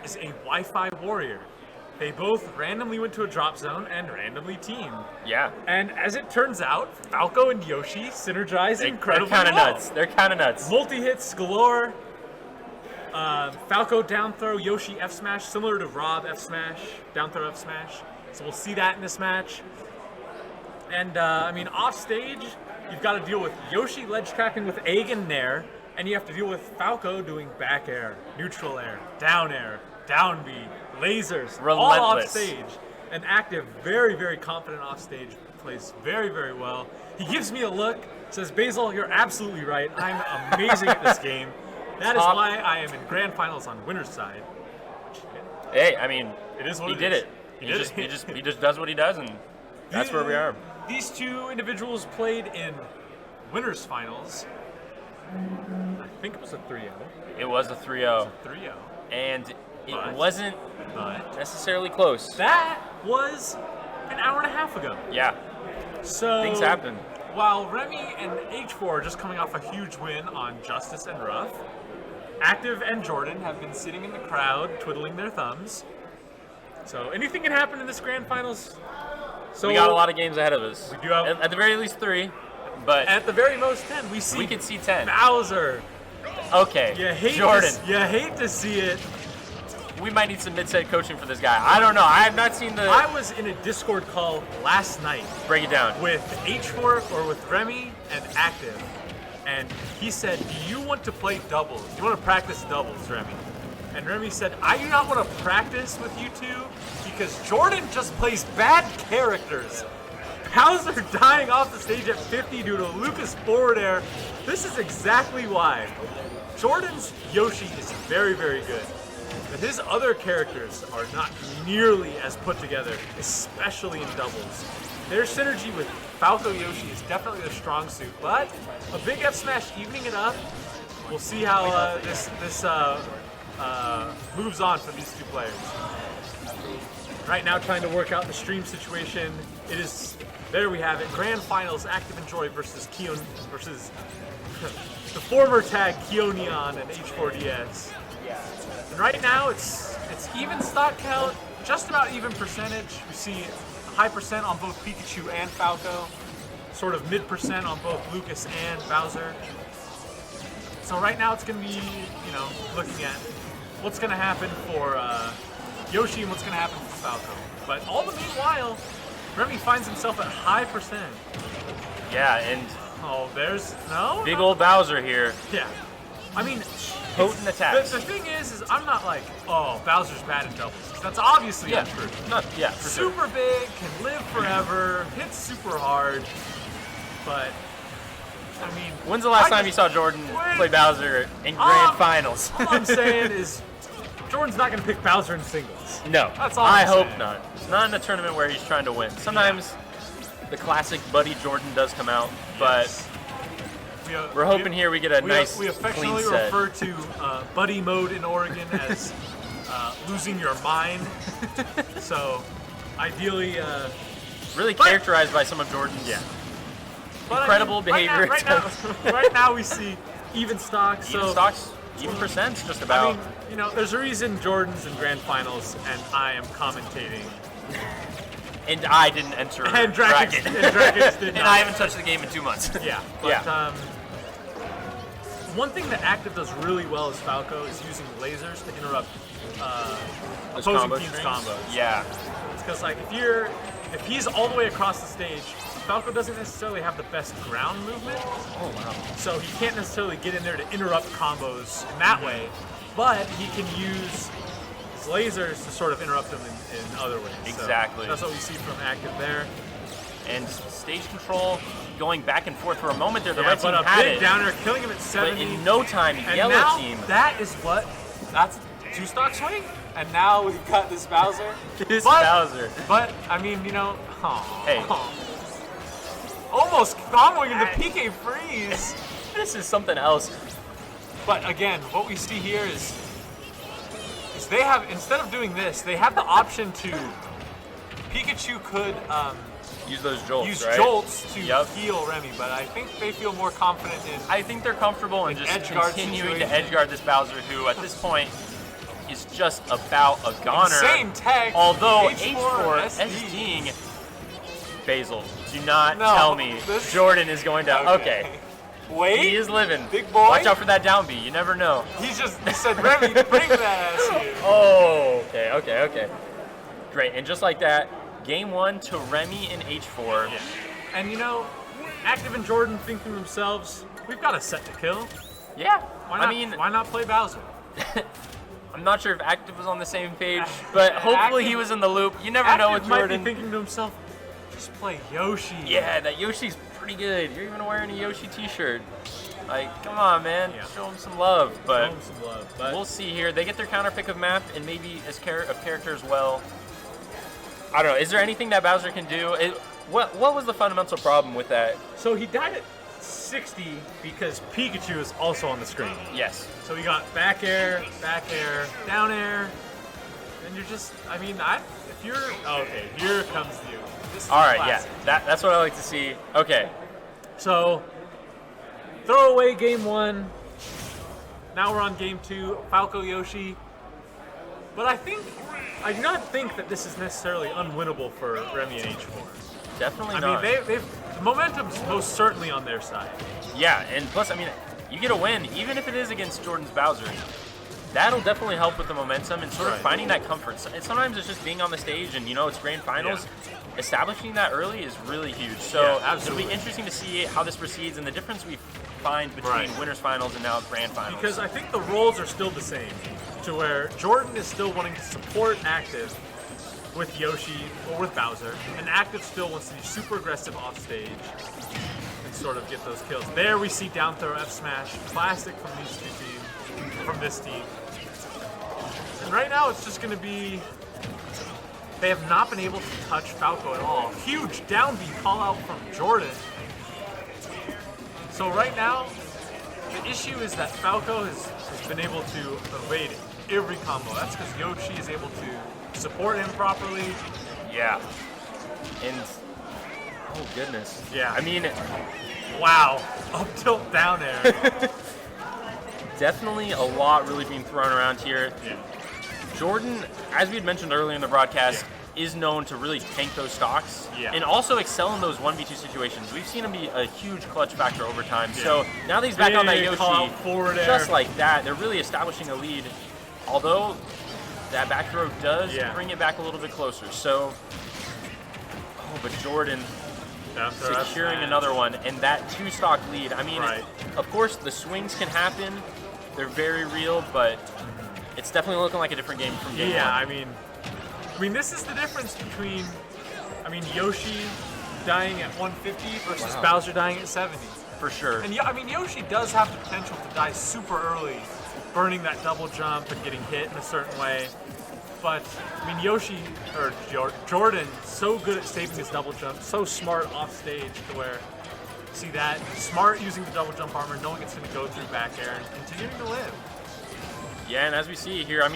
is a Wi-Fi warrior. They both randomly went to a drop zone and randomly teamed. Yeah. And as it turns out, Falco and Yoshi synergize incredibly well. They're kind of nuts. They're kind of nuts. Multi-hits galore. Falco down throw, Yoshi F smash, similar to Rob F smash, down throw F smash. So we'll see that in this match. And I mean, off stage, you've got to deal with Yoshi ledge tracking with egg and nair, and you have to deal with Falco doing back air, neutral air, down B, lasers, Relentless. all off stage. And Active, very, very confident off stage, plays very, very well. He gives me a look, says, Basil, you're absolutely right. I'm amazing at this game. That is why I am in grand finals on winner's side. Hey, I mean, it is what he did it. He just does what he does, and that's where we are. These two individuals played in winners finals. I think it was a 3-0. It was a 3-0. And it wasn't necessarily close. That was an hour and a half ago. Yeah. So things happen. While Remi and H4 are just coming off a huge win on Justice and Ruff, Active and Jordan have been sitting in the crowd twiddling their thumbs. So anything can happen in this grand finals. So we got a lot of games ahead of us. We do have at the very least 3, but at the very most 10. We could see 10. Bowser. Okay. Jordan. You hate to see it. We might need some mid-set coaching for this guy. I don't know. I have not seen the... I was in a Discord call last night. Break it down. With H4 or with Remi and Active. And he said, do you want to play doubles? Do you want to practice doubles, Remi? And Remi said, I do not want to practice with you two because Jordan just plays bad characters. Bowser dying off the stage at 50 due to Lucas forward air. This is exactly why. Jordan's Yoshi is very, very good. But his other characters are not nearly as put together, especially in doubles. Their synergy with Falco Yoshi is definitely their strong suit, but a big F smash evening it up. We'll see how this moves on for these two players. Right now, trying to work out the stream situation. It is there. We have it. Grand finals: Active and Jory versus Keon versus the former tag Keonion and H4DS. And right now, it's even stock count, just about even percentage. We see a high percent on both Pikachu and Falco, sort of mid percent on both Lucas and Bowser. So right now, it's going to be, looking at what's going to happen for Yoshi and what's going to happen for Falco. But all the meanwhile, Remi finds himself at high percent. Yeah, and there's big old Bowser here. Yeah, I mean. Potent attacks. The thing is I'm not like, Bowser's bad in doubles. That's obviously untrue. Super big, can live forever, hits super hard, but, I mean... When's the last time you saw Jordan play Bowser in grand finals? All I'm saying is, Jordan's not going to pick Bowser in singles. No, that's all I I'm hope saying. not. Not in a tournament where he's trying to win. Sometimes the classic Buddy Jordan does come out, but... We're hoping here we get a nice, we affectionately clean set. refer to buddy mode in Oregon as losing your mind. So, ideally, really characterized by some of Jordan's incredible behavior. Right now, we see even stocks. Even percents, just about. I mean, there's a reason Jordan's in grand finals, and I am commentating. And I didn't enter bracket. And Dragons did not. And I haven't touched the game in 2 months. Yeah. But, one thing that Active does really well as Falco is using lasers to interrupt opposing teams' combos. Yeah. It's because if he's all the way across the stage, Falco doesn't necessarily have the best ground movement. Oh wow. So he can't necessarily get in there to interrupt combos in that way, but he can use his lasers to sort of interrupt them in other ways. Exactly. So that's what we see from Active there. And stage control going back and forth for a moment there. The red team team had it. Big downer, killing him at 70. But in no time, and yellow now, team. That's two stock swing. And now we've got this Bowser. Bowser. But I mean, hey. Almost comboing in the PK freeze. This is something else. But again, what we see here is they have, instead of doing this, they have the option to, Pikachu could use those jolts, use right? jolts to heal Remi, but I think they feel more confident in. I think they're comfortable in just continuing to edgeguard this Bowser, who at this point is just about a goner. Insane tech. Although H4 SDing Basil. Do not tell me Jordan is going down. Okay. Wait. He is living. Big boy. Watch out for that down B. You never know. He said, Remi, bring that ass here. Oh, okay. Great. And just like that, game 1 to Remi in H4. Yeah. And you know, Active and Jordan thinking to themselves, we've got a set to kill. Yeah. Why not play Bowser? I'm not sure if Active was on the same page, but hopefully he was in the loop. You never know with Jordan. Might be thinking to himself, just play Yoshi. Yeah, that Yoshi's pretty good. You're even wearing a Yoshi t-shirt. Like, come on, man. Yeah. Show him some love. But we'll see here. They get their counter pick of map and maybe of character as well. I don't know. Is there anything that Bowser can do? What was the fundamental problem with that? So he died at 60 because Pikachu is also on the screen. Yes. So we got back air, down air, and you're just, if you're, okay, here comes you. All right, classic. Yeah, that's what I like to see. Okay. So, throw away game 1. Now we're on game 2, Falco Yoshi. But I do not think that this is necessarily unwinnable for Remi and H4. Definitely not. The momentum's most certainly on their side. Yeah, and plus, you get a win, even if it is against Jordan's Bowser. That'll definitely help with the momentum and sort of finding that comfort. Sometimes it's just being on the stage and, it's grand finals. Yeah. Establishing that early is really huge. So it'll be interesting to see how this proceeds and the difference we find between winners finals and now grand finals. Because I think the roles are still the same, to where Jordan is still wanting to support Active with Yoshi or with Bowser, and Active still wants to be super aggressive off stage and sort of get those kills. There we see down throw F smash, classic from these two teams, from this team. And right now it's just going to be, they have not been able to touch Falco at all. Huge down B call out from Jordan. So right now, the issue is that Falco has been able to evade every combo. That's because Yoshi is able to support him properly. Yeah. And, oh goodness. Yeah. Wow. Up tilt down air. Definitely a lot really being thrown around here. Yeah. Jordan, as we had mentioned earlier in the broadcast, is known to really tank those stocks and also excel in those 1v2 situations. We've seen him be a huge clutch factor over time. Yeah. So now that he's back on that Yoshi, just like that, they're really establishing a lead. Although that back throw does bring it back a little bit closer. So, but Jordan securing another one, and that 2-stock lead. Of course, the swings can happen. They're very real, but it's definitely looking like a different game from game 1. Yeah, this is the difference between, Yoshi dying at 150 versus Bowser dying at 70. For sure. And Yoshi does have the potential to die super early, burning that double jump and getting hit in a certain way. But, Jordan, so good at saving his double jump, so smart off stage to where, see that, smart using the double jump armor, knowing it's going to go through back air and continuing to live. Yeah, and as we see here,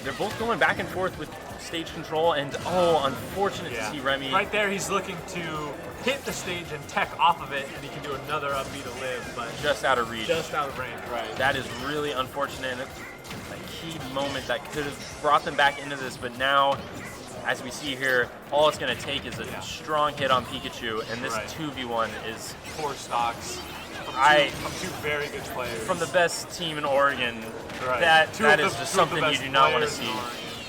they're both going back and forth with stage control, and unfortunate to see Remi. Right there, he's looking to hit the stage and tech off of it, and he can do another up B to live, but just out of reach. Just out of range, right. That is really unfortunate, and a key moment that could have brought them back into this, but now, as we see here, all it's going to take is a strong hit on Pikachu, and this 2v1 is 4 stocks from two very good players. From the best team in Oregon. Right. That is just something you do not want to see.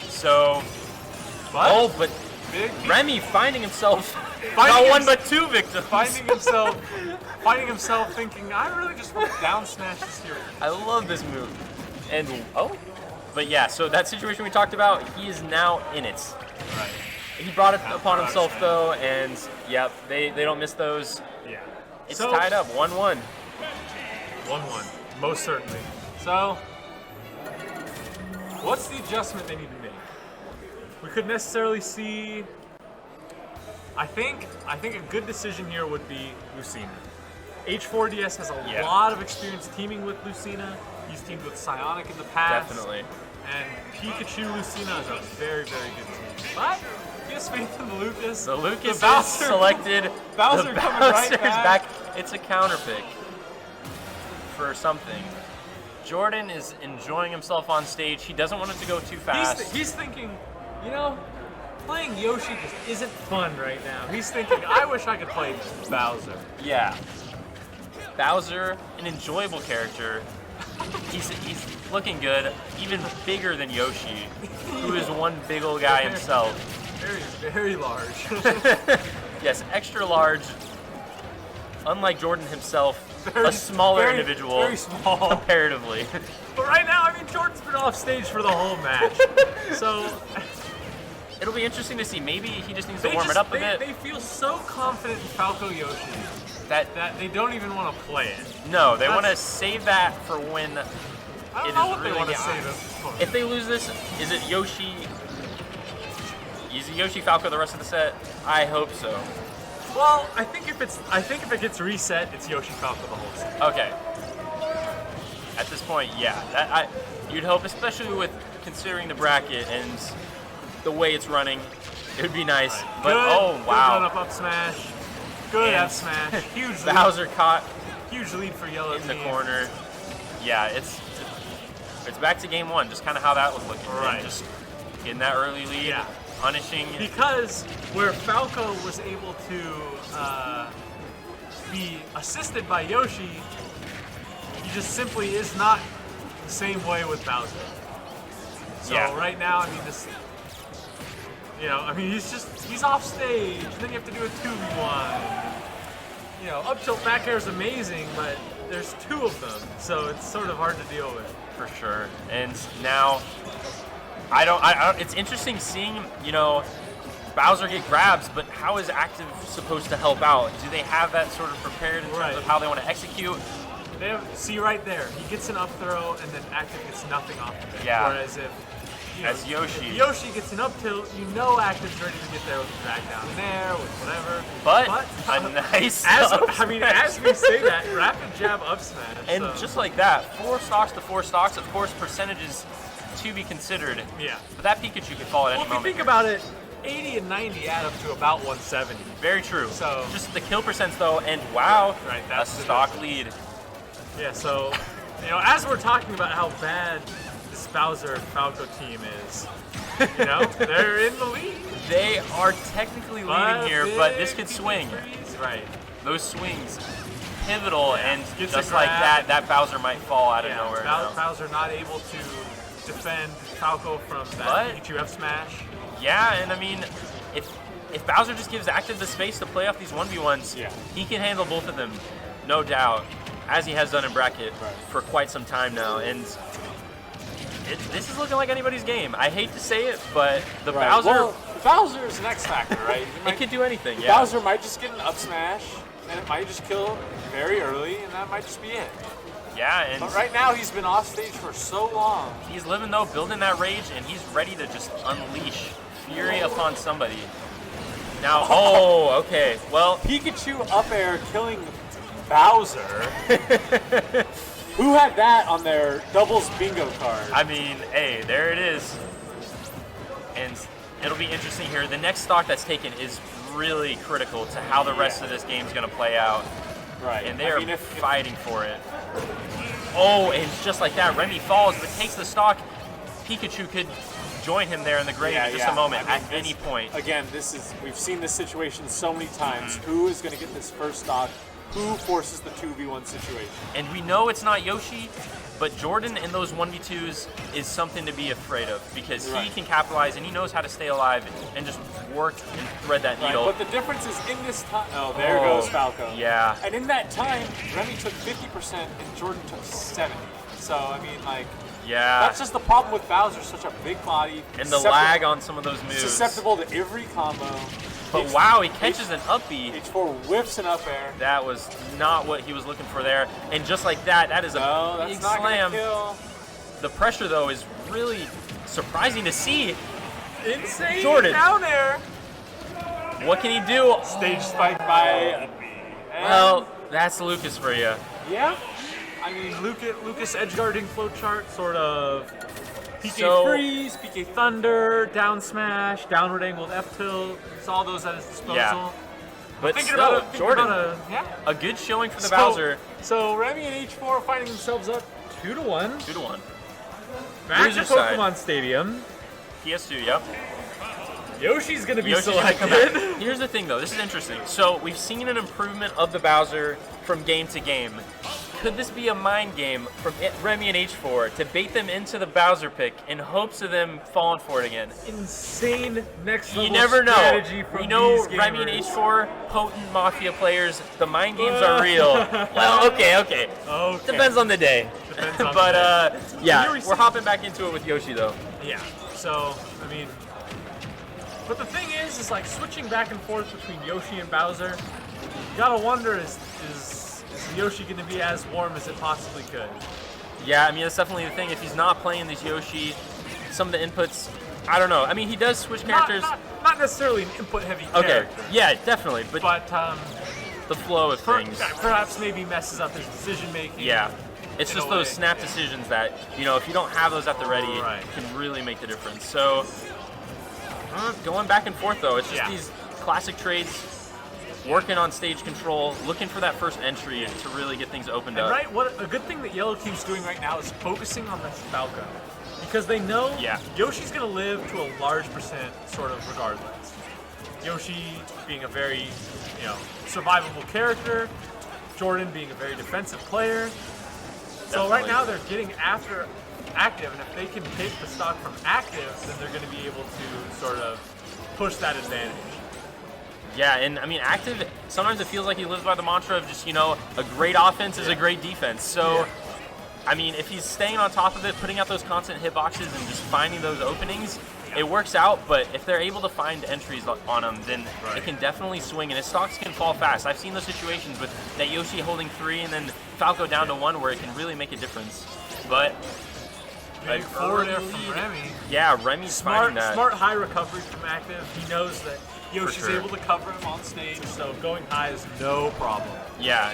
So, but Remi finding himself not one but 2 victims. Finding himself thinking, I really just want to down smash this hero. I love this move. And but yeah, so that situation we talked about, he is now in it. Right. He brought it upon himself though, and they don't miss those. Yeah. It's tied up, 1-1. 1-1, most certainly. So, what's the adjustment they need to make? We could necessarily see. I think a good decision here would be Lucina. H4DS has a lot of experience teaming with Lucina. He's teamed with Psionic in the past. Definitely. And Pikachu Lucina is a very, very good team. But he has faith in the Lucas. The Lucas is selected. Bowser coming right back. It's a counter pick for something. Jordan is enjoying himself on stage. He doesn't want it to go too fast. He's thinking, you know, playing Yoshi just isn't fun right now. He's thinking, I wish I could play Bowser. Yeah. Bowser, an enjoyable character. He's looking good, even bigger than Yoshi, who is one big old guy himself. Very, very large. Yes, extra large. Unlike Jordan himself, a smaller individual, very small comparatively. But right now, I mean, Jordan's been off stage for the whole match, so it'll be interesting to see. Maybe he just needs to warm it up a bit. They feel so confident in Falco Yoshi that they don't even want to play it. No, they want to save that for when I don't know what they want to save it for. If they lose this, is it Yoshi? Is it Yoshi Falco the rest of the set? I hope so. Well, I think if it gets reset, it's Yoshi Falco the whole set. Okay. At this point, yeah, you'd hope, especially with considering the bracket and the way it's running, it would be nice. Right. But good, oh wow, good up smash, good F smash, huge lead. Bowser caught Huge lead for yellow in the corner. Yeah, it's back to game one, just kind of how that was looking. Right. And just getting that early lead, punishing. Because where Falco was able to be assisted by Yoshi, he just simply is not the same way with Bowser. So right now, I mean, this, you know, I mean, he's off stage, and then you have to do a 2v1. You know, up tilt back air is amazing, but there's two of them, so it's sort of hard to deal with. For sure. And now, I don't. It's interesting seeing, you know, Bowser get grabs, but how is Active supposed to help out? Do they have that sort of prepared in terms of how they want to execute? They have, see right there, he gets an up throw, and then Active gets nothing off of it. Yeah. Whereas if as Yoshi. If Yoshi gets an up tilt, you know Active's ready to get there with the drag down in there, with whatever. But a nice as we say that, rapid jab up smash. And just like that, 4 stocks to 4 stocks, of course, percentages to be considered. Yeah. But that Pikachu could fall at any moment. If you think about it, 80 and 90 add up to about 170. Very true. So just the kill percents though, and wow, that's a stock lead. Yeah, so, you know, as we're talking about how bad this Bowser Falco team is, you know, they're in the lead. They are technically leading here, but this could swing. Right. Those swings, pivotal, and just like that Bowser might fall out of nowhere. Bowser not able to defend Falco from that Pikachu F smash. Yeah, and I mean, if Bowser just gives Active the space to play off these 1v1s, he can handle both of them, no doubt, as he has done in bracket for quite some time now. And this is looking like anybody's game. I hate to say it, but the Bowser's an X factor, right? It could do anything. Yeah. Bowser might just get an up smash, and it might just kill very early, and that might just be it. Yeah, but right now he's been off stage for so long. He's living though, building that rage, and he's ready to just unleash fury upon somebody. Now, okay. Well, Pikachu up air killing Bowser. Who had that on their doubles bingo card? I mean, hey, there it is. And it'll be interesting here. The next stock that's taken is really critical to how the rest of this game is going to play out. Right. And they are fighting for it. Oh, and just like that, Remi falls but takes the stock. Pikachu could join him there in the grave in just a moment, at any point. Again, we've seen this situation so many times. Who is going to get this first stock? Who forces the 2v1 situation? And we know it's not Yoshi, but Jordan in those 1v2s is something to be afraid of, because he can capitalize and he knows how to stay alive and just work and thread that needle. But the difference is in this time. Oh, there goes Falco. Yeah. And in that time, Remi took 50% and Jordan took 70%. So, I mean, like, that's just the problem with Bowser. Such a big body. And the lag on some of those moves. Susceptible to every combo. But wow, he catches an up B. H4 whiffs an up air. That was not what he was looking for there. And just like that, that is a big slam. Kill. The pressure, though, is really surprising to see. Insane Jordan. Down air. What can he do? Stage spike by well, that's Lucas for you. Yeah. I mean, Lucas edge guarding flowchart, sort of. PK freeze, PK thunder, down smash, downward angled F tilt. Saw those at his disposal. Yeah. But Jordan, a good showing for the Bowser. So Remi and H4 finding themselves up 2-1. 2-1. Back to Pokemon Stadium. PS2, yep. Yoshi's going to be Yoshi's selected. gonna come back. Here's the thing, though. This is interesting. So we've seen an improvement of the Bowser from game to game. Could this be a mind game from Remi and H4 to bait them into the Bowser pick in hopes of them falling for it again? Insane next level You never know. strategy from We know these Remi and gamers. H4, potent Mafia players. The mind games are real. Well, okay. Depends on the day. Depends on but the day. yeah, we're hopping back into it with Yoshi though. Yeah. So I mean, but the thing is like switching back and forth between Yoshi and Bowser. You gotta wonder is Yoshi going to be as warm as it possibly could? Yeah, I mean that's definitely the thing. If he's not playing this Yoshi, some of the inputs, I don't know. I mean he does switch characters. Not necessarily an input-heavy character. Okay. Yeah, definitely. But the flow of things. Perhaps maybe messes up his decision making. Yeah. It's just those snap decisions that, if you don't have those at the ready, Right. can really make the difference. So, going back and forth, though, it's just these classic trades, working on stage control, looking for that first entry to really get things opened up. Right, what a good thing that Yellow Team's doing right now is focusing on the Falco. Because they know Yoshi's going to live to a large percent sort of regardless. Yoshi being a very, survivable character, Jordan being a very defensive player. So right now they're getting after active, and if they can take the stock from active, then they're going to be able to sort of push that advantage. Yeah, and I mean, active, sometimes it feels like he lives by the mantra of just, a great offense is a great defense. So, I mean, if he's staying on top of it, putting out those constant hitboxes and just finding those openings, it works out. But if they're able to find entries on him, then it can definitely swing, and his stocks can fall fast. I've seen those situations with that Yoshi holding 3 and then Falco down to 1 where it can really make a difference. But Big forward there from Remi. Yeah, Remi's finding that. Smart high recovery from active. He knows that Yoshi's able to cover him on stage, so going high is no problem. Yeah,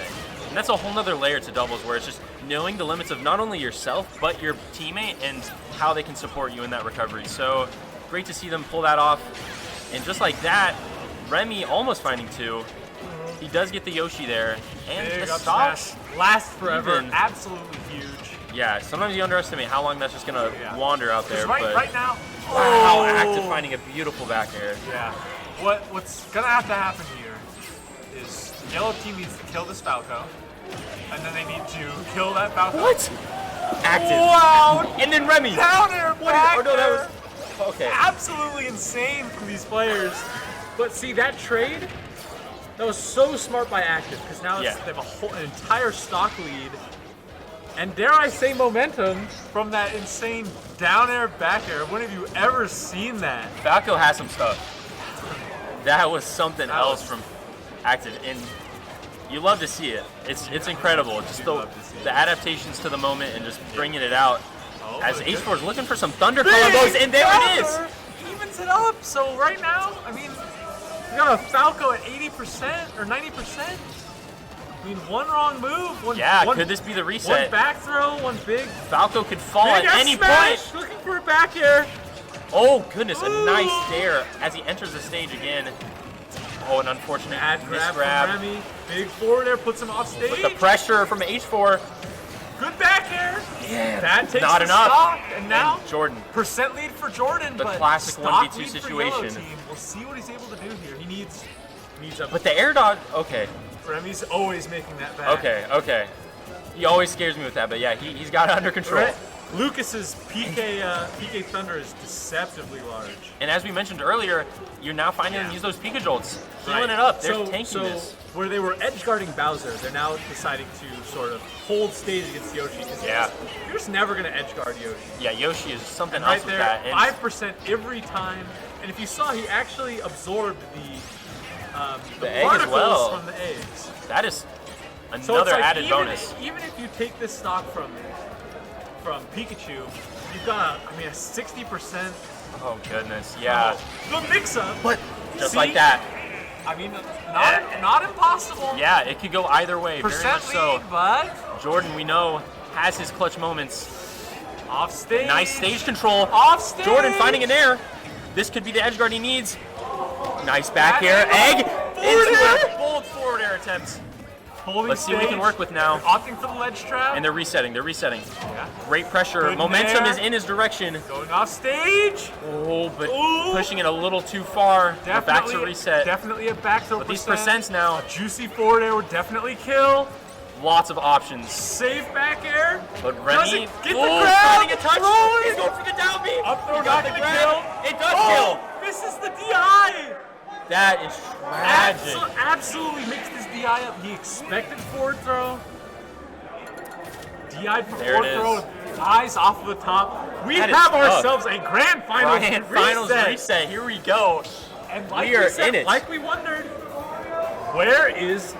and that's a whole nother layer to doubles where it's just knowing the limits of not only yourself, but your teammate and how they can support you in that recovery. So great to see them pull that off. And just like that, Remi almost finding 2. He does get the Yoshi there. And Big the up stock smash lasts forever. Even. Absolutely huge. Yeah, sometimes you underestimate how long that's just going to wander out there. Right now, wow, active finding a beautiful back air. Yeah. What's going to happen here is the Yellow Team needs to kill this Falco, and then they need to kill that Falco. What? Active. Wow. And then Remi. Down air back. Oh, no, that was... Okay. Absolutely insane from these players. But see, that trade, that was so smart by active, because now they have an entire stock lead. And dare I say momentum from that insane down air back air. When have you ever seen that? Falco has some stuff. That was something else from active, and you love to see it. It's incredible. Just the adaptations to the moment and just bringing it out. As H4 is looking for some thunder combos, and there it is. Evens it up. So right now, I mean, you got a Falco at 80% or 90%. I mean, one wrong move. Could this be the reset? One back throw, one big. Falco could fall at any point. Looking for a back air. Oh goodness, a nice dare as he enters the stage again. Oh, an unfortunate grab misgrab. From Remi. Big forward air puts him off stage. With the pressure from H4. Good back air. Yeah, that takes not the enough. Stock. And now Jordan. Percent lead for Jordan. The but classic stock 1v2 lead for situation. Yellow Team. We'll see what he's able to do here. He needs a. But the air dodge. Okay. Remi's always making that back. Okay. He always scares me with that, but yeah, he's got it under control. Right. Lucas's PK Thunder is deceptively large. And as we mentioned earlier, you're now finding them use those Pika Jolts. Healing it up. They're tanking this. Where they were edge guarding Bowser, they're now deciding to sort of hold stage against Yoshi. You're just never going to edge guard Yoshi. Yeah, Yoshi is something else with there, that. 5% every time. And if you saw, he actually absorbed the egg particles as well. from the eggs. That is another added bonus. Even if you take this stock from Pikachu, you've got a 60%. Oh goodness, yeah. The mix-up, but just like that. I mean, not impossible. Yeah, it could go either way. Very much so. Lead, but Jordan, we know, has his clutch moments. Off stage. Nice stage control. Off stage. Jordan finding an air. This could be the edge guard he needs. Nice back air. Egg into a bold forward air attempt. Let's see what we can work with now. Opting for the ledge trap. And they're resetting. Yeah. Great pressure. Good Momentum there. is in his direction. Going off stage. Oh, but pushing it a little too far. We're back to reset. Definitely a back throw. But these percents now. A juicy forward air would definitely kill. Lots of options. Safe back air. But Remi, get the grab. finding a touch. He's going for the down beat. Up throw, He not got the gonna grab. kill. It does kill. Misses the DI. That is tragic. Absolutely makes this DI up. He expected forward throw. DI'd for There forward it throw. is. Eyes off of the top. We That is have tough. ourselves a grand finals reset. Here we go. And like We are said, in it. Like we wondered, where is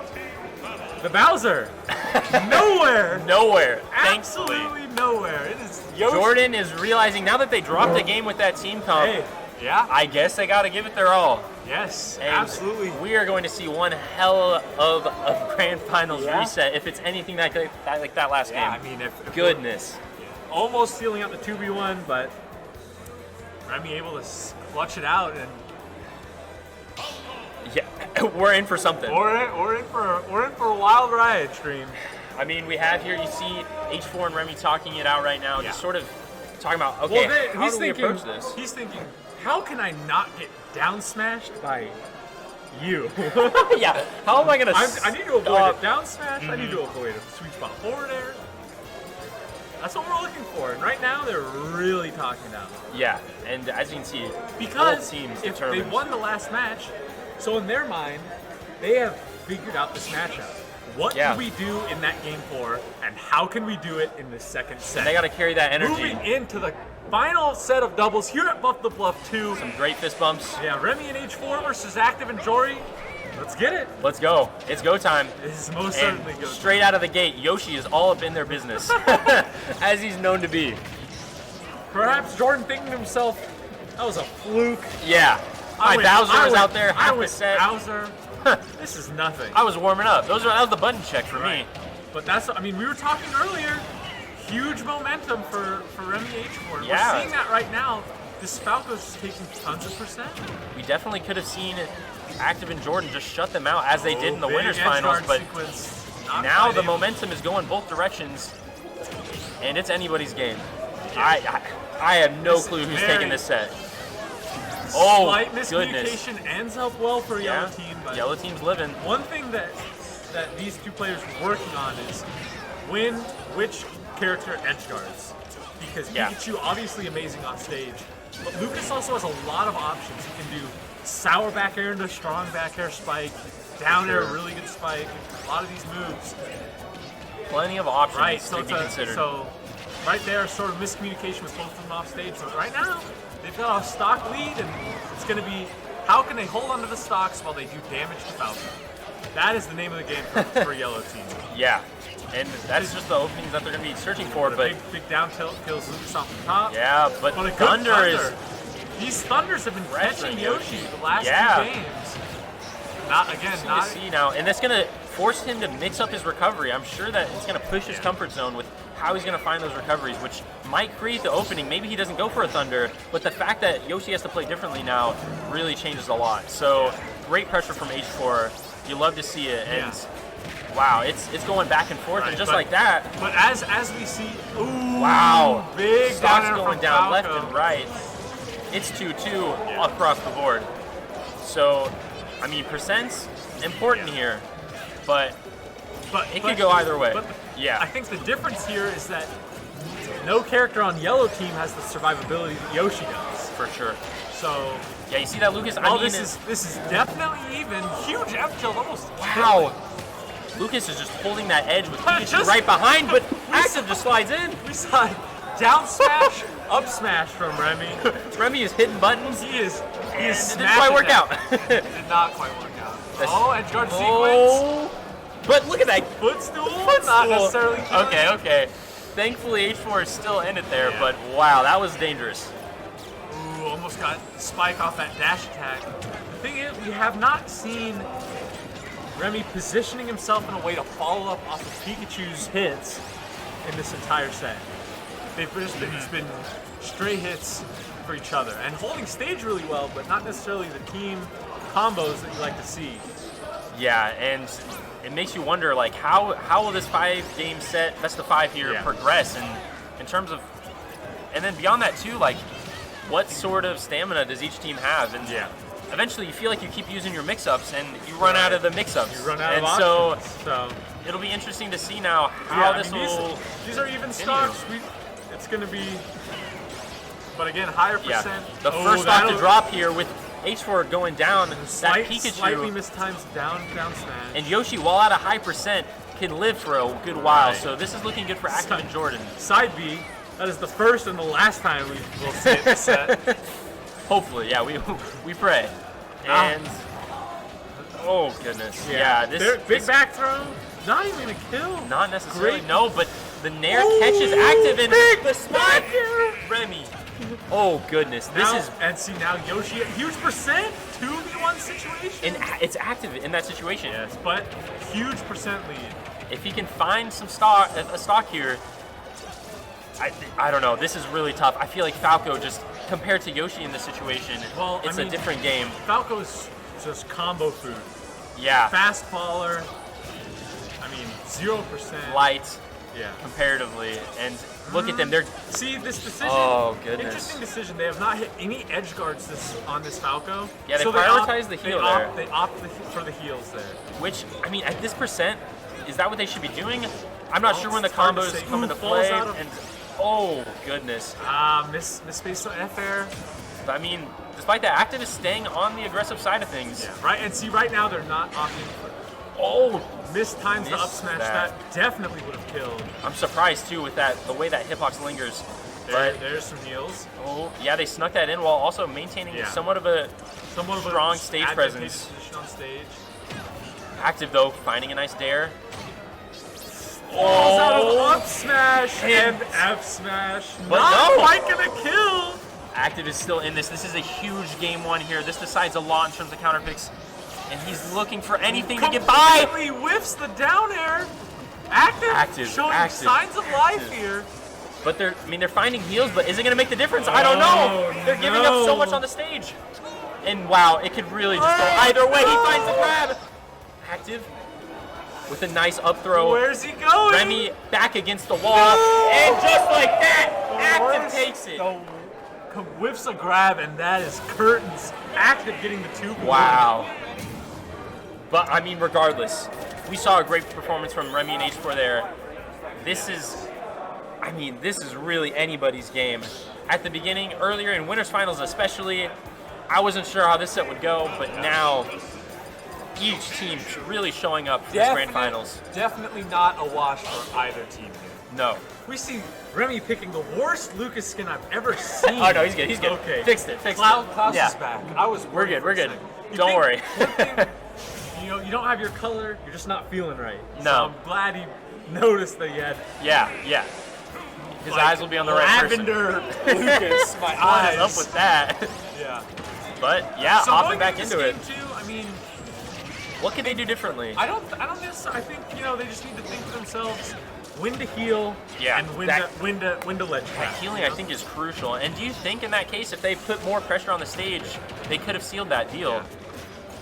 the Bowser? Nowhere. Nowhere. Thankfully. Absolutely nowhere. It is Yoshi. Jordan is realizing now that they dropped the game with that team comp. Hey, yeah. I guess they got to give it their all. Yes, And absolutely. We are going to see one hell of a grand finals reset if it's anything like that last game. I mean, if Goodness. almost sealing up the 2v1, but Remi able to clutch it out, and Yeah, we're in for something. we're in for a wild ride, Stream. I mean, we have here, you see H4 and Remi talking it out right now, just sort of talking about, okay, how do we approach this? He's thinking, how can I not get down smashed by you? Yeah, how am I going to I need to avoid a down smash. I need to avoid a sweet spot forward air. That's what we're looking for. And right now, they're really talking now. Yeah, and as you can see, Because both teams if determined. they won the last match, so in their mind, they have figured out this matchup. What do we do in that game 4, and how can we do it in the second set? And they got to carry that energy. Moving into the final set of doubles here at Bluff the Bluff 2. Some great fist bumps. Yeah, Remi and H4 versus Active and Jory. Let's get it. Let's go. It's go time. This is most And certainly go time. straight out of the gate, Yoshi is all up in their business, as he's known to be. Perhaps Jordan thinking to himself, that was a fluke. Yeah. Bowser was out there half I a set. Bowser. This is nothing. I was warming up. That was the button check for me. But that's, I mean, we were talking earlier, huge momentum for Remi H4. Yeah. We're seeing that right now. This Falco's taking tons of percent. We definitely could have seen Active and Jordan just shut them out as they did in the winners finals, but now the momentum is going both directions, and it's anybody's game. I have no clue who's taking this set. Oh, slight goodness. miscommunication ends up well for Yellow Team. But Yellow Team's living. one thing that these two players are working on is which character edge guards. Because Pikachu, obviously amazing off stage, but Lucas also has a lot of options. He can do sour back air into strong back air spike, down air, really good spike, a lot of these moves. Plenty of options to be considered. So right there, sort of miscommunication with both of them off stage. So right now, they've got a stock lead, and it's going to be how can they hold onto the stocks while they do damage to Falcon. That is the name of the game for Yellow Team. Yeah, and that's just the openings that they're going to be searching for. But big down tilt kills Lucas off the top. Yeah, but a good Thunder is. These Thunders have been catching Yoshi the last two games. Not see now, and that's going to force him to mix up his recovery. I'm sure that it's going to push his comfort zone with how he's going to find those recoveries, which might create the opening. Maybe he doesn't go for a Thunder, but the fact that Yoshi has to play differently now really changes a lot. So great pressure from H4. You love to see it, and wow, it's going back and forth, and just like that. But as we see, wow, big stocks down going down left and right. It's 2-2 across the board. So, I mean, percent's important here, but it could go either way. But I think the difference here is that no character on Yellow Team has the survivability that Yoshi does. For sure. So yeah, you see that, Lucas? This is definitely even. Huge F tilt, almost. Wow. Lucas is just holding that edge with Pikachu right behind, but Active just slides in. We saw down smash, up smash from Remi. Remi is hitting buttons. He is it didn't quite work out. Did not quite work out. Edge guard sequence. But look at that footstool. Not necessarily. Okay. Thankfully, H4 is still in it there, but wow, that was dangerous. Ooh, almost got spike off that dash attack. The thing is, we have not seen Remi positioning himself in a way to follow up off of Pikachu's hits in this entire set. They've just been, it's been straight hits for each other and holding stage really well, but not necessarily the team combos that you like to see. Yeah, and it makes you wonder, like, how will this 5-game set, best of 5 here, progress, and in terms of, and then beyond that too, like, what sort of stamina does each team have? And eventually you feel like you keep using your mix-ups, and you run out of the mix-ups. You run out of options. So it'll be interesting to see now how this will. These are even stocks. It's going to be, but again, higher percent. The first stock to drop here with H4 going down, that Pikachu. Slightly mistimed down smash. And Yoshi, while at a high percent, can live for a good while. So this is looking good for Active and Jordan. Side B, that is the first and the last time we will see it this set. Hopefully, yeah, we pray. And oh goodness, this big back throw, not even a kill. Not necessarily, no, but the Nair catches Active and the spot. Remi. Oh goodness, and see now Yoshi at huge percent 2v1 situation. And it's Active in that situation. Yes, but huge percent lead. If he can find some a stock here, I don't know. This is really tough. I feel like Falco, just compared to Yoshi in this situation, it's a different game. Falco's just combo food. Yeah. Fast faller. I mean, 0%. Light. Yeah. Comparatively, and look at them. They're see this decision. Oh goodness. Interesting decision. They have not hit any edge guards on this Falco. Yeah, they prioritize the heal there. They opt for the heals there. Which, I mean, at this percent, is that what they should be doing? I'm not sure when the combos come into play. And oh goodness. Misspaced on F air. I mean, despite that, Active is staying on the aggressive side of things. Yeah, right. And see, right now they're not opting for. Mistimes the up smash. That definitely would have killed. I'm surprised too with the way that hitbox lingers. There's some heals. Oh yeah, they snuck that in while also maintaining somewhat of a strong stage presence. Position on stage. Active though, finding a nice dare. Falls out of up smash and F smash. But not quite gonna kill. Active is still in this. This is a huge game one here. This decides a lot in terms of counter picks. And he's looking for anything to get by. Completely whiffs the down air. Active showing signs of life here. But they're finding heals, but is it going to make the difference? I don't know. They're giving up so much on the stage. And wow, it could really just go either way. He finds the grab. Active with a nice up throw. Where's he going? Remi back against the wall. And just like that, Active takes it. Whiffs a grab, and that is curtains. Active getting the 2v1. Wow. But, I mean, regardless, we saw a great performance from Remi and H4 there. This is really anybody's game. At the beginning, earlier in Winners Finals especially, I wasn't sure how this set would go, but now each team really showing up for this Grand Finals. Definitely not a wash for either team here. No. We see Remi picking the worst Lucas skin I've ever seen. Oh, no, he's good. Okay. Fixed it. Klaus is back. We're good. Don't worry. You don't have your color, you're just not feeling right. No. So I'm glad he noticed that you had. Yeah. His eyes will be on the right person. Lavender Lucas, my eyes. What is up with that? Yeah. But yeah, so hopping back into it. Too, I mean, what can they do differently? I don't necessarily. I think they just need to think to themselves when to heal and when to ledge that healing, I think, is crucial. And do you think in that case, if they put more pressure on the stage, they could have sealed that deal? Yeah.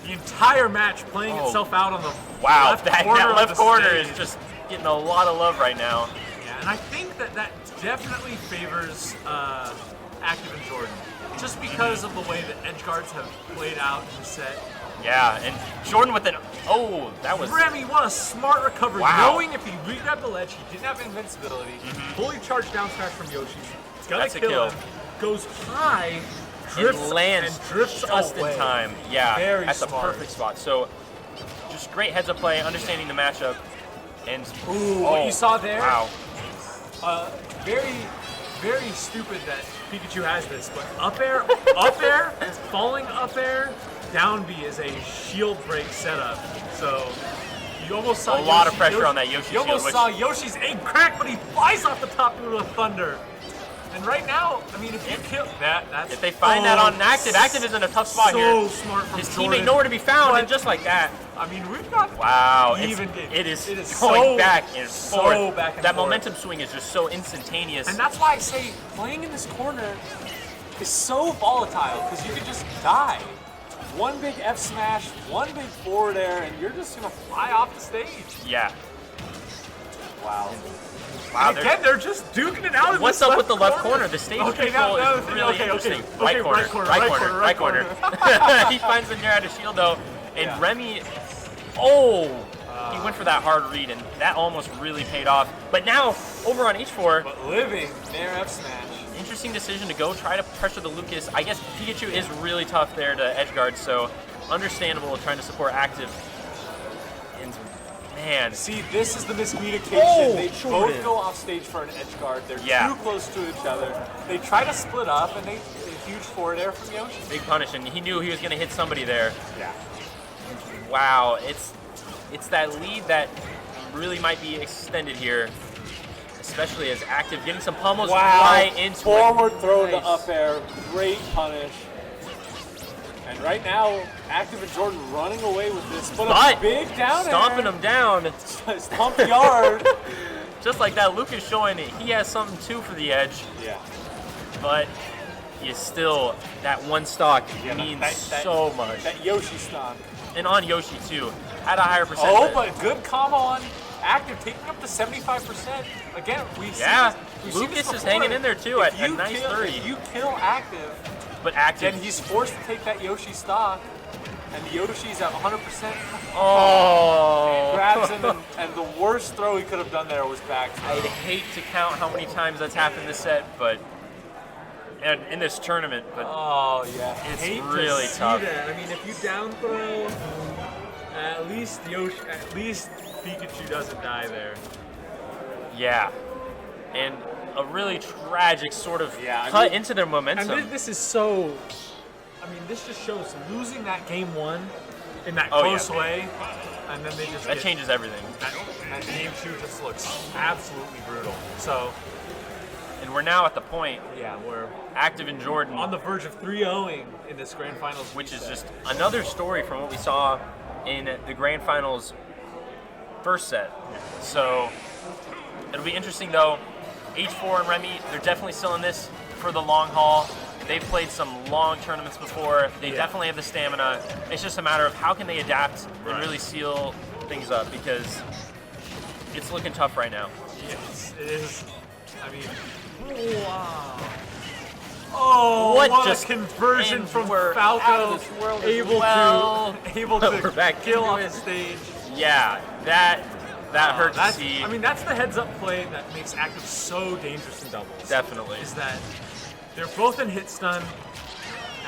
The entire match playing itself out on the left corner is just getting a lot of love right now. Yeah, and I think that definitely favors Active and Jordan, just because of the way that edge guards have played out in the set. Yeah, and Jordan with that was... Remi, what a smart recovery, knowing if he re-grabbed the ledge, he didn't have invincibility, fully charged down smash from Yoshi. It's gonna kill him. Goes high, drifts, lands just away. In time. Yeah, very at smart. The perfect spot. So, just great heads-up play, understanding the matchup, and what you saw there? Wow. Very, very stupid that Pikachu has this, but up air, falling up air, down B is a shield break setup. So you almost saw a lot of pressure on that Yoshi shield. You almost saw Yoshi's egg crack, but he flies off the top into a thunder. And right now, I mean, if you kill that's if they find that on Active, Active is in a tough spot here. So smart from his Jordan. teammate nowhere to be found, and just like that. I mean, we've got it is going back and forth. That momentum swing is just so instantaneous. And that's why I say playing in this corner is so volatile because you could just die. one big F smash, one big forward air, and you're just gonna fly off the stage. Yeah. Wow. Wow, and again, they're just duking it out. What's up with the left corner? The stage control is really interesting. Right corner. He finds the near out of shield though, and Remi, he went for that hard read, and that almost really paid off. But now, over on H4, but living near F smash. Interesting decision to go try to pressure the Lucas. I guess Pikachu is really tough there to edge guard, so understandable trying to support active. And man. See, this is the miscommunication. They both go off stage for an edge guard. They're too close to each other. They try to split up, and a huge forward air from Yoshi. Big punish, and he knew he was going to hit somebody there. Yeah. Wow, it's that lead that really might be extended here, especially as active getting some pummels right into forward throw to up air, great punish. And right now, Active and Jordan running away with this, but a big down stomping him down. Stomp yard. Just like that, Luke is showing he has something too for the edge. Yeah. But you still, that one stock means so much. That Yoshi stock. And on Yoshi too, at a higher percent. Oh, but good combo on Active, taking up to 75%. Again, we see Lucas is hanging in there too at a nice 30. If you kill Active, but Active, then he's forced to take that Yoshi stock, and the Yoshi's at 100%. Oh! Grabs him, and the worst throw he could have done there was back throw. I'd hate to count how many times that's happened this set, but in this tournament, but it's really tough. I mean, if you down throw, at least Pikachu doesn't die there. Yeah, and a really tragic sort of cut into their momentum. And this is so. I mean, this just shows losing that game one in that close way, and then they just changes everything. That game two just looks absolutely brutal. So. And we're now at the point, where Active and Jordan on the verge of 3-0ing in this Grand Finals, which is just another story from what we saw in the Grand Finals first set. So it'll be interesting though. H4 and Remi, they're definitely still in this for the long haul. They've played some long tournaments before. They definitely have the stamina. It's just a matter of how can they adapt and really seal things up, because it's looking tough right now. Yes, it is. I mean, wow. Oh, what just a conversion from Falco, out of this world able to kill off the stage. Yeah, that hurt to see. I mean, that's the heads-up play that makes Active so dangerous in doubles. Definitely. Is that they're both in hit stun,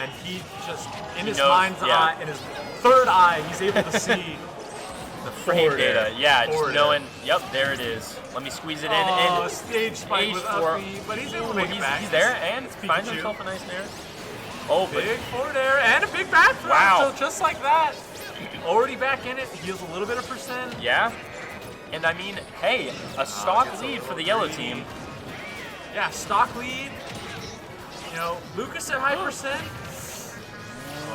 and he just, in his mind's eye, in his third eye, he's able to see the frame data. Yeah, just knowing, there it is. Let me squeeze it in. Oh, and stage spike with up B, but he's able to make it back. He's there and finds himself a nice nair. Oh, big forward air and a big back throw. Wow. So just like that, already back in it, heals a little bit of percent. Yeah. And I mean, hey, a stock lead for the yellow team. Yeah, stock lead. You know, Lucas at high percent.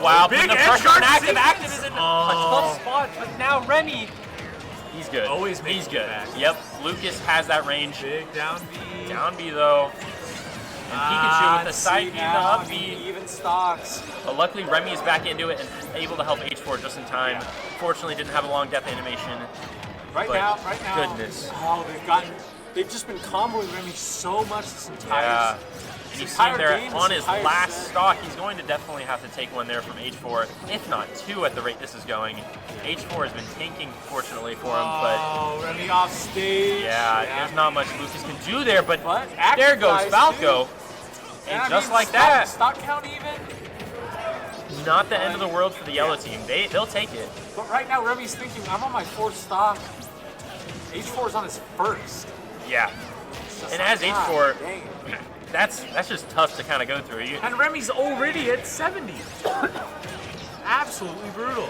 Wow, big the pressure on Active. Active is in a tough spot, but now Remi, he's good. Always makes he's good. Back. Yep, Lucas has that range. Big down B. Down B though. And Pikachu with the side B, the up B. Even stocks. But luckily Remi is back into it and able to help H4 just in time. Fortunately didn't have a long death animation. Right now. Goodness. Oh, they've just been comboing Remi so much this entire and you see there on his last stock, he's going to definitely have to take one there from H4, if not two at the rate this is going. H4 has been tanking, fortunately for him, but Remi off stage. Yeah, there's not much Lucas can do there, but there goes Falco. And just like that, stock count even. Not the end of the world for the yellow team. They'll take it. But right now, Remi's thinking, I'm on my fourth stock. H4 is on his first. Yeah. And as H4, that's just tough to kind of go through. And Remi's already at 70. Absolutely brutal.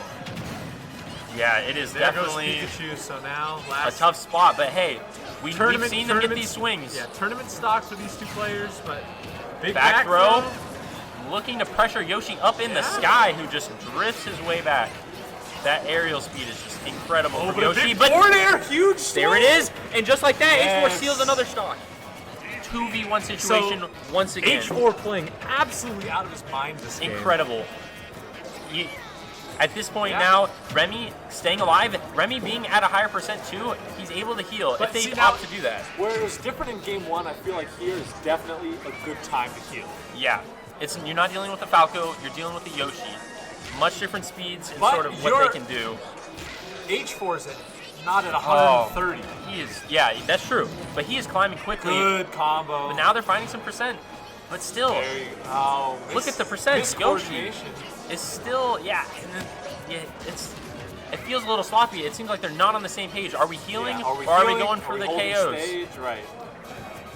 Yeah, it is definitely Pikachu, so now a tough spot. But hey, we've seen them get these swings. Yeah, tournament stocks for these two players, but big back throw. Looking to pressure Yoshi up in the sky, who just drifts his way back. That aerial speed is just incredible for Yoshi. But forward air, huge swing. There it is. And just like that, H4 seals another stock. 2v1 situation once again. H4 playing absolutely out of his mind this game. Incredible. At this point now, Remi staying alive, Remi being at a higher percent too, he's able to heal But if they see, opt now, to do that. Where it was different in game 1, I feel like here is definitely a good time to heal. Yeah. You're not dealing with the Falco, you're dealing with the Yoshi. Much different speeds and But sort of what they can do. H4's not at 130. He is, yeah, that's true. But he is climbing quickly. Good combo. But now they're finding some percent. But still, look at the percent. Yoshi is still, yeah, it feels a little sloppy. It seems like they're not on the same page. Are we healing, or are we going for the KOs? Stage? Right.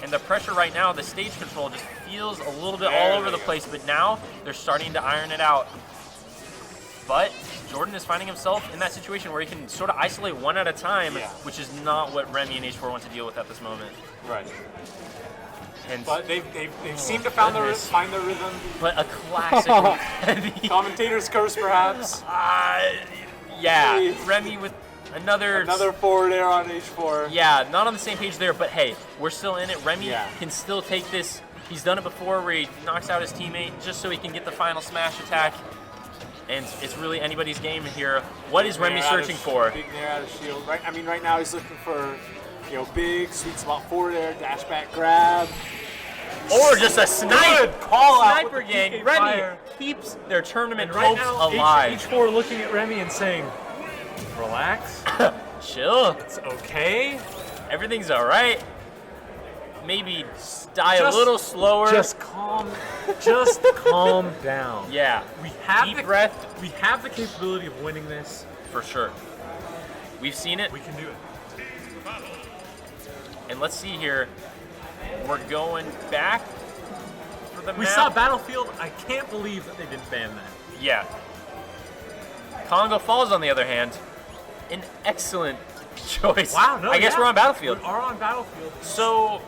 And the pressure right now, the stage control just feels a little bit all over the place, but now they're starting to iron it out. But Jordan is finding himself in that situation where he can sort of isolate one at a time, which is not what Remi and H4 want to deal with at this moment. Right. And but they've seemed to find their rhythm. But a classic. Commentator's curse, perhaps. Yeah, Remi with another forward air on H4. Yeah, not on the same page there, but hey, we're still in it. Remi can still take this. He's done it before where he knocks out his teammate just so he can get the final smash attack. And it's really anybody's game here. What is Remi searching for? Big nair out of shield. Right. I mean, right now he's looking for, big sweet spot forward air, dash back grab, or just a sniper gang. Remi fire. keeps their tournament right hopes now, alive. H4 looking at Remi and saying, "Relax, chill. It's okay. Everything's all right. Maybe die a little slower. Just calm down. Yeah. We have deep breath. We have the capability of winning this for sure. We've seen it. We can do it. And let's see here. We're going back for the map. We saw Battlefield. I can't believe that they didn't ban that. Yeah. Congo Falls, on the other hand, an excellent choice. Wow, no, I guess we're on Battlefield. We are on Battlefield. So,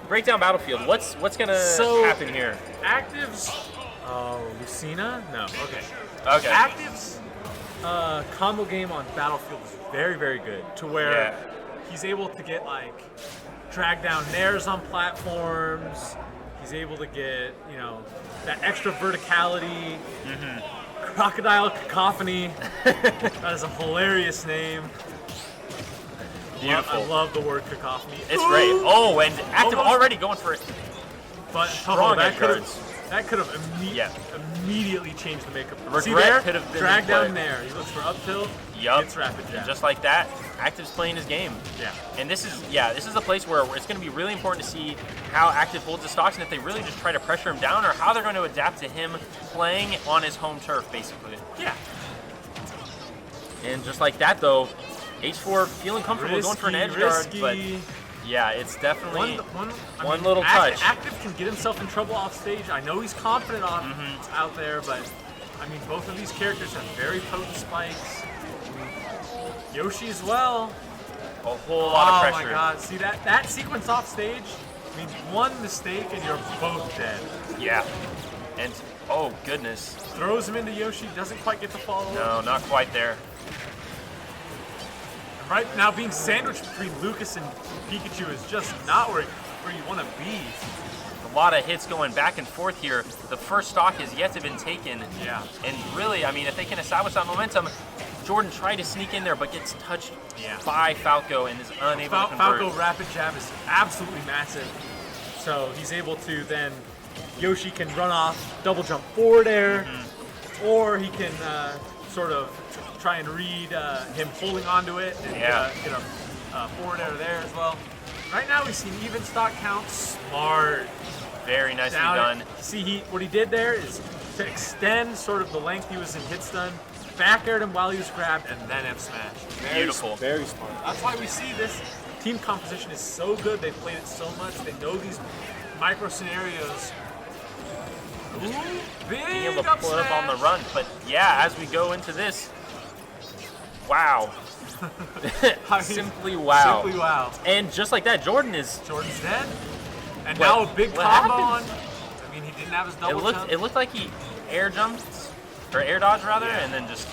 break down Battlefield. What's gonna happen here? Actives. Oh, Lucina? No. Okay. Okay. Actives. Combo game on Battlefield is very, very good. To where he's able to get drag down nairs on platforms. He's able to get that extra verticality. Crocodile Cacophony. That is a hilarious name. Beautiful. I love the word cacophony. It's great. Oh, and Active already going for it. But strong that could have immediately changed the makeup. Regret could have been drag down there. He looks for up tilt. Gets rapid jab. Just like that, Active's playing his game. Yeah. And this is the place where it's going to be really important to see how Active holds his stocks and if they really just try to pressure him down or how they're going to adapt to him playing on his home turf, basically. Yeah. And just like that, though, H4 feeling comfortable going for an edge guard, but yeah, it's definitely one little touch. Active can get himself in trouble off stage. I know he's confident out there, but I mean, both of these characters have very potent spikes. Yoshi as well. A whole lot of pressure. Oh my god, see that sequence off stage means one mistake and you're both dead. Yeah. And, oh goodness. Throws him into Yoshi, doesn't quite get the follow. No, not quite there. Right now, being sandwiched between Lucas and Pikachu is just not where you want to be. A lot of hits going back and forth here. The first stock has yet to been taken. Yeah. And really, I mean, if they can establish that momentum, Jordan tried to sneak in there, but gets touched by Falco and is unable to convert. Falco rapid jab is absolutely massive. So he's able to then, Yoshi can run off, double jump forward air, or he can sort of try and read him holding onto it and get a forward air there as well. Right now we see an even stock count. Smart. Very nicely done. See, what he did there is to extend sort of the length he was in hit stun, back aired him while he was grabbed, and then F smash. Beautiful. Very smart. That's why we see this team composition is so good. They've played it so much. They know these micro scenarios. Ooh, big being able to pull it up on the run. But yeah, as we go into this, wow. Simply wow. Simply wow. And just like that, Jordan's dead. And now a big combo on. I mean, he didn't have his double jump. It looked like he air jumped, or air dodged rather, and then just,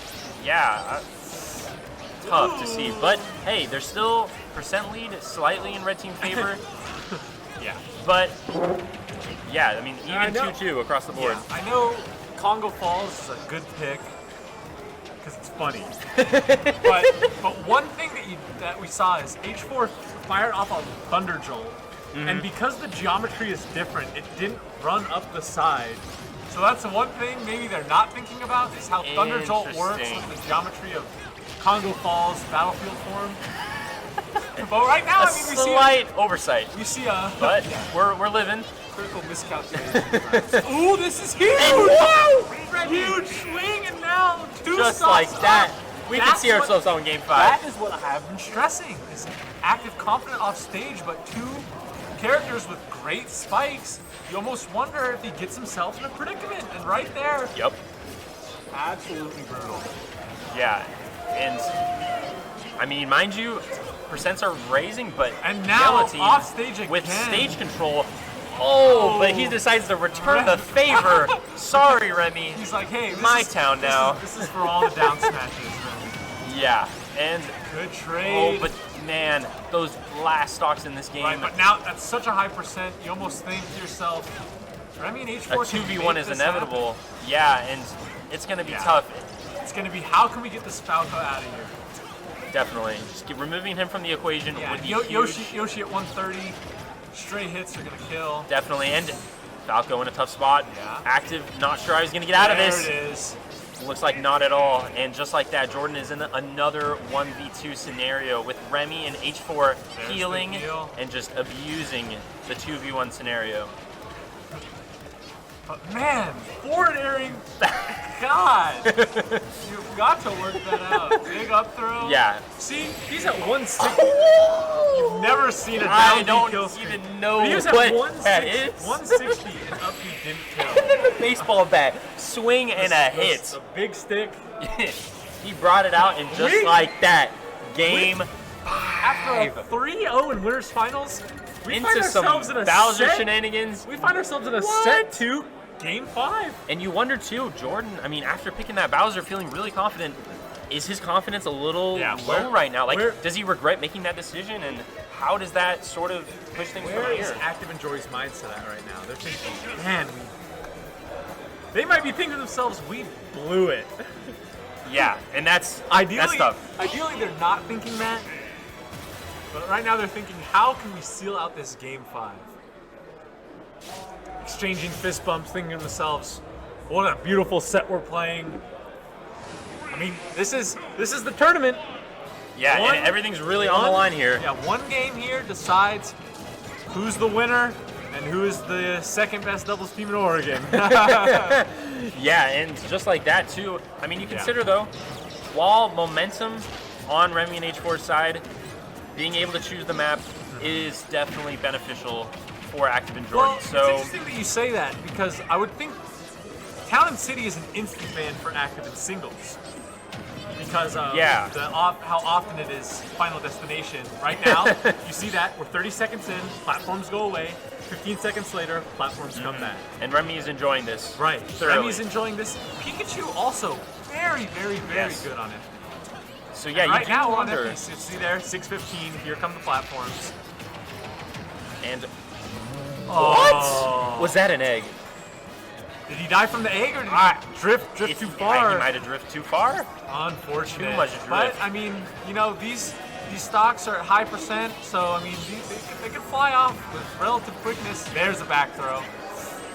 tough to see. But hey, there's still percent lead slightly in red team favor. But yeah, I mean, even 2-2 across the board. Yeah, I know Congo Falls is a good pick. because it's funny. but one thing that we saw is H4 fired off a Thunder Jolt, and because the geometry is different, it didn't run up the side. So that's the one thing maybe they're not thinking about is how Thunder Jolt works with the geometry of Congo Falls battlefield form. But right now, I mean, we see slight oversight. We see a but we're living. Critical miscalculation. Ooh, this is huge! Whoa! Huge swing, and now two just stops like that. up. We can see ourselves on game 5. That is what I have been stressing. Is active confident off stage, but two characters with great spikes. You almost wonder if he gets himself in a predicament, and right there. Yep. Absolutely brutal. Yeah, and I mean, mind you, percents are raising, but and now Gelatine, off stage again with stage control. Oh, but he decides to return the favor. Sorry, Remi. He's like, hey, my town now. This is for all the down smashes, Remi. Yeah, and good trade. Oh, but man, those last stocks in this game. Right, but now that's such a high percent. You almost think to yourself, Remi and H4 a 2v1 is inevitable. Happen. Yeah, and it's going to be tough. It's going to be how can we get this Falco out of here? Definitely. Just removing him from the equation would be huge. Yoshi at 130. Stray hits are going to kill. Definitely. And Falco in a tough spot. Yeah. Active, not sure how he's going to get out of this. There it is. Looks like not at all. And just like that, Jordan is in another 1v2 scenario with Remi and H4 healing and just abusing the 2v1 scenario. But man, forward airing, God, you've got to work that out. Big up throw. Yeah. See, he's at 160. You've never seen a down I don't kill even know he was at what 160, that is. 160 and up he didn't kill. And then the baseball bat, swing and a hit. A big stick. He brought it out, and just like that, game 5. After a 3-0 in winners finals, we into find ourselves some in a Bowser set. shenanigans. We find ourselves in a set 2, game 5. And you wonder too, Jordan, I mean, after picking that Bowser, feeling really confident, is his confidence a little low right now? Like, does he regret making that decision? And how does that sort of push things from Where here? is Active and Jory's mindset at right now? They're thinking, man, they might be thinking to themselves, we blew it. Yeah, and that's tough. Ideally, they're not thinking that. But right now, they're thinking, how can we seal out this game 5? Exchanging fist bumps, thinking to themselves, what a beautiful set we're playing. I mean, this is the tournament. Yeah, and everything's really on the line here. Yeah, one game here decides who's the winner and who is the second best doubles team in Oregon. Yeah, and just like that too. I mean, you consider though, while momentum on Remi and H4's side, being able to choose the map is definitely beneficial for Active and Jordan. Well, so it's interesting that you say that because I would think Town and City is an instant ban for Active and singles because of how often it is Final Destination. Right now, you see that we're 30 seconds in, platforms go away. 15 seconds later, platforms come back. And Remi is enjoying this. Right. Thoroughly. Remi's enjoying this. Pikachu also very, very, very good on it. So yeah, and right you do now wonder. on it, you see there, 6:15. Here come the platforms. And what was that? An egg? Did he die from the egg or did he drift too far? He might have drifted too far. Unfortunate. Too much drift. But I mean, you know, these stocks are at high percent, so I mean, they can fly off with relative quickness. There's a back throw.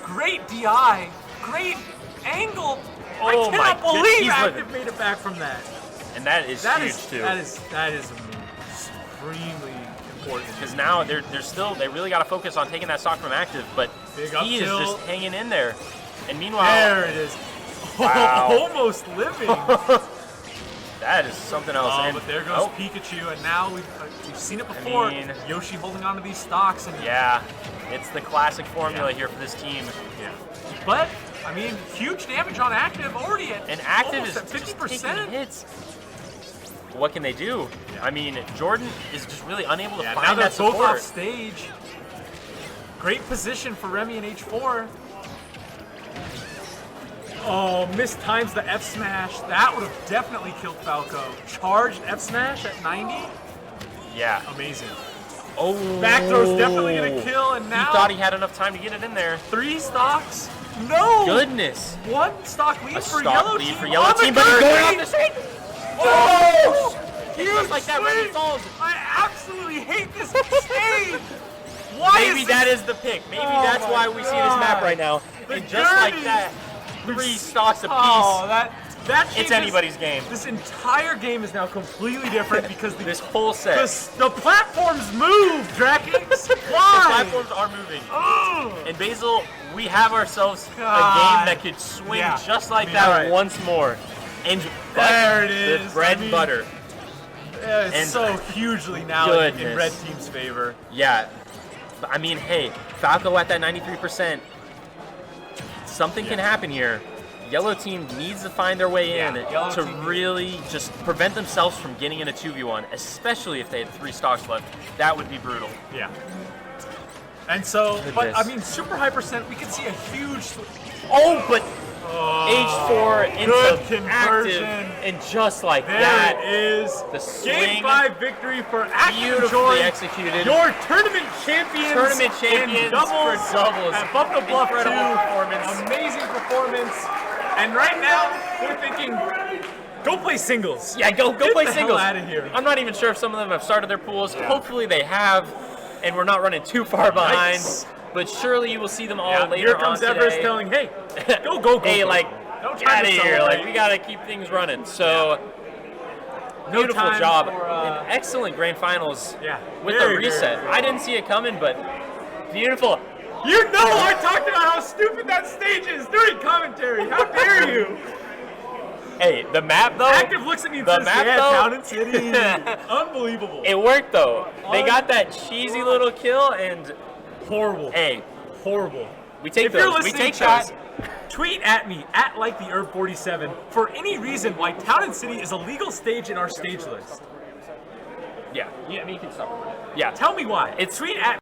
Great DI. Great angle. Oh I cannot my believe Active made it back from that. And that is huge too. That is extremely important. Because now they really got to focus on taking that stock from Active, but he is just hanging in there. And meanwhile, there it is. Wow. Almost living. That is something else. Oh, but there goes Pikachu, and now we've seen it before. I mean, Yoshi holding on to these stocks, and it's the classic formula here for this team. Yeah, but I mean, huge damage on Active already at Active is at 50%. Hits. What can they do? I mean, Jordan is just really unable to find now they're that support. both off stage. Great position for Remi and H4. Oh, missed times the F smash. That would have definitely killed Falco. Charged F smash at 90. Yeah. Amazing. Oh. Back throw's definitely gonna kill, and now he thought he had enough time to get it in there. 3 stocks. No! Goodness. One stock lead A for stock yellow lead team. for yellow on the team, but he's gurney. going off the street. Oh! Just like that, Remi falls. I absolutely hate this stage. Why Maybe is that this? is the pick. Maybe Oh that's my why we see this map right now. The And just like gurney. that, 3 stocks apiece. Oh, that It's changes- anybody's game. This entire game is now completely different because This whole set. the platforms move, Drakings. The Why? platforms are moving. Ugh. And Basil, we have ourselves a God. game that could swing Yeah. just like I mean, that all right. once more. And There it the is. bread I mean, and butter. Yeah, it's And- so hugely now in Goodness. red team's favor. Yeah. I mean, hey, Falco at that 93%. Something can happen here. Yellow team needs to find their way in Yellow to team- really just prevent themselves from getting in a 2v1, especially if they had 3 stocks left. That would be brutal. Yeah. And so, but Goodness. I mean, super high percent, we could see a huge. Oh, but H4 good into active, conversion. and just like There that, it is. the Game swing, 5 victory for Active beautifully Jory, executed. your tournament champions. Tournament in champions doubles for doubles. at Buffalo Bluff 2. Incredible performance. Amazing performance. And right now, they're thinking, go play singles. Yeah, go Get play the singles. hell outta here. I'm not even sure if some of them have started their pools. Hopefully they have, and we're not running too far behind. Nice. But surely you will see them all Yeah, later here comes on Everest today. telling, hey, go. Hey, go. like, Don't get try out to of here. celebrate. Like, we got to keep things running. So, No beautiful time job. for, An excellent grand finals Yeah, with very, the reset. very, I didn't see it coming, but beautiful. You know I talked about how stupid that stage is during commentary. How dare you? Hey, the map, though. Active looks at me and The says, map, yeah, though? Town and City. Unbelievable. It worked, though. They got that cheesy little kill, and Horrible. hey, Horrible. we take If you're those. We listening, take chat, those. tweet at me, at LikeTheHerb47, for any reason why Town and City is a legal stage in our stage list. Yeah, I mean, you can stop. Yeah. Tell me why. It's tweet at